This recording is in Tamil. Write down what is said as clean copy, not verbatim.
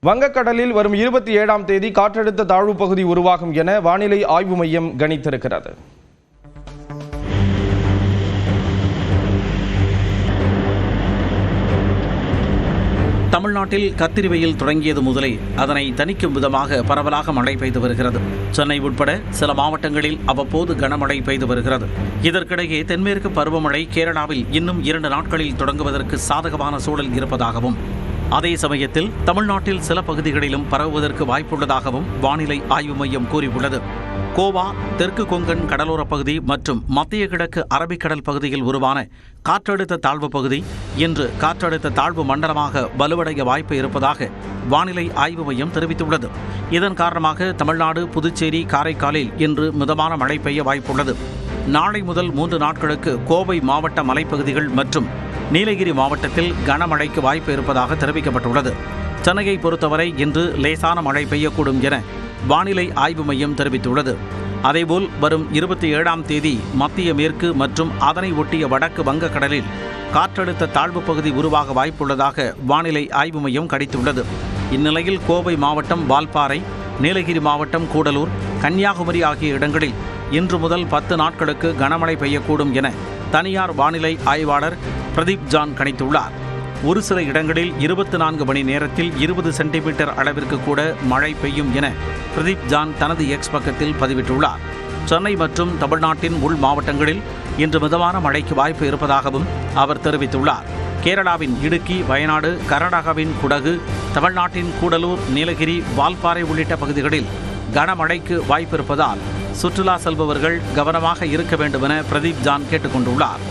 வங்கக்கடலில் வரும் 27ஆம் தேதி காற்றழுத்த தாழ்வு பகுதி உருவாகும் என வானிலை ஆய்வு மையம் கணித்திருக்கிறது. தமிழ்நாட்டில் கத்திரி வெயில் தொடங்கியது முதலே அதனை தணிக்கும் விதமாக பரவலாக மழை பெய்து வருகிறது. சென்னை உட்பட சில மாவட்டங்களில் அவ்வப்போது கனமழை பெய்து வருகிறது. இதற்கிடையே தென்மேற்கு பருவமழை கேரளாவில் இன்னும் 2 நாட்களில் தொடங்குவதற்கு சாதகமான சூழல் இருப்பதாகவும், அதே சமயத்தில் தமிழ்நாட்டில் சில பகுதிகளிலும் பரவுவதற்கு வாய்ப்புள்ளதாகவும் வானிலை ஆய்வு மையம் கூறியுள்ளது. கோவா, தெற்கு கொங்கன் கடலோரப் பகுதி மற்றும் மத்திய கிழக்கு அரபிக்கடல் பகுதியில் உருவான காற்றழுத்த தாழ்வு பகுதி இன்று காற்றழுத்த தாழ்வு மண்டலமாக வலுவடைய வாய்ப்பு இருப்பதாக வானிலை ஆய்வு மையம் தெரிவித்துள்ளது. இதன் காரணமாக தமிழ்நாடு, புதுச்சேரி, காரைக்காலில் இன்று மிதமான மழை பெய்ய வாய்ப்புள்ளது. நாளை முதல் 3 நாட்களுக்கு கோவை மாவட்ட மலைப்பகுதிகள் மற்றும் நீலகிரி மாவட்டத்தில் கனமழைக்கு வாய்ப்பு இருப்பதாக தெரிவிக்கப்பட்டுள்ளது. சென்னையை பொறுத்தவரை இன்று லேசான மழை பெய்யக்கூடும் என வானிலை ஆய்வு மையம் தெரிவித்துள்ளது. அதேபோல் வரும் 27ஆம் தேதி மத்திய மேற்கு மற்றும் அதனை ஒட்டிய வடக்கு வங்கக்கடலில் காற்றழுத்த தாழ்வு பகுதி உருவாக வாய்ப்புள்ளதாக வானிலை ஆய்வு மையம் கணித்துள்ளது. இந்நிலையில் கோவை மாவட்டம் வால்பாறை, நீலகிரி மாவட்டம் கூடலூர், கன்னியாகுமரி ஆகிய இடங்களில் இன்று முதல் 10 நாட்களுக்கு கனமழை பெய்யக்கூடும் என தனியார் வானிலை ஆய்வாளர் பிரதீப் ஜான் கணித்துள்ளார். ஒரு சில இடங்களில் 24 மணி நேரத்தில் 20 சென்டிமீட்டர் அளவிற்கு கூட மழை பெய்யும் என பிரதீப் ஜான் தனது எக்ஸ் பக்கத்தில் பதிவிட்டுள்ளார். சென்னை மற்றும் தமிழ்நாட்டின் உள் மாவட்டங்களில் இன்று மிதமான மழைக்கு வாய்ப்பு இருப்பதாகவும் அவர் தெரிவித்துள்ளார். கேரளாவின் இடுக்கி, வயநாடு, கர்நாடகாவின் குடகு, தமிழ்நாட்டின் கூடலூர், நீலகிரி, வால்பாறை உள்ளிட்ட பகுதிகளில் கனமழைக்கு வாய்ப்பு இருப்பதால் சுற்றுலா செல்பவர்கள் கவனமாக இருக்க வேண்டும் என பிரதீப் ஜான் கேட்டுக்கொண்டுள்ளார்.